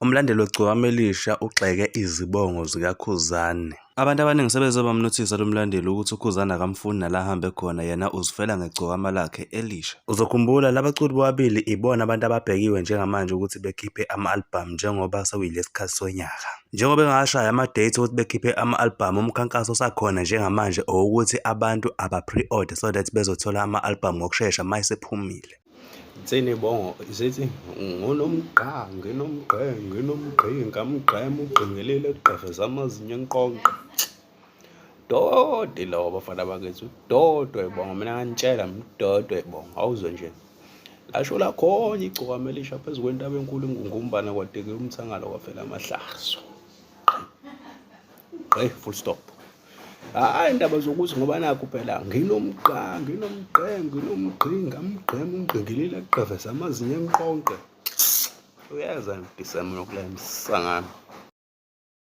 Umlandeli ugxeke Elisha ugxeke izibongo zika Khuzani. Abantu abaningi sebeze bamnothisa lo mlandeli ukuthi uKhuzani akamfuni nala ahambe khona yena uzifela ngegcokama lakhe Elisha. Uzokhumbula labaculi bobabili ibona abantu ababhekiwe njengamanje ukuthi bekhiphe ama-album njengoba sekuyilesi sikhathi sonyaka. Njengoba bengashaya ama-date ukuthi bekhiphe ama-album, umkhankaso osakhona njengamanje owokuthi abantu aba-pre-order so that bezothola ama-album ngokushesha uma esephumile. Izibongo zithi nginomgqengamgqema ugqingelile kuqhefeza amazinyo enqonqe. Dode lawo bafana bakithi udodwe ibongo, mina ngantshela mdodo ibongo, awuzwe nje lasho lakhona igcokama Elisha phezu kwentaba enkulu ingungumbana kwadeke umthangala kwafela amahlazo. Full stop. Hayi indaba zokuthi ngoba nakho phela nginomgqengamgqema ugqingelile kuqhefeza amazinyo enqonqe. Uyaza Disemba nokulayimisa ngami.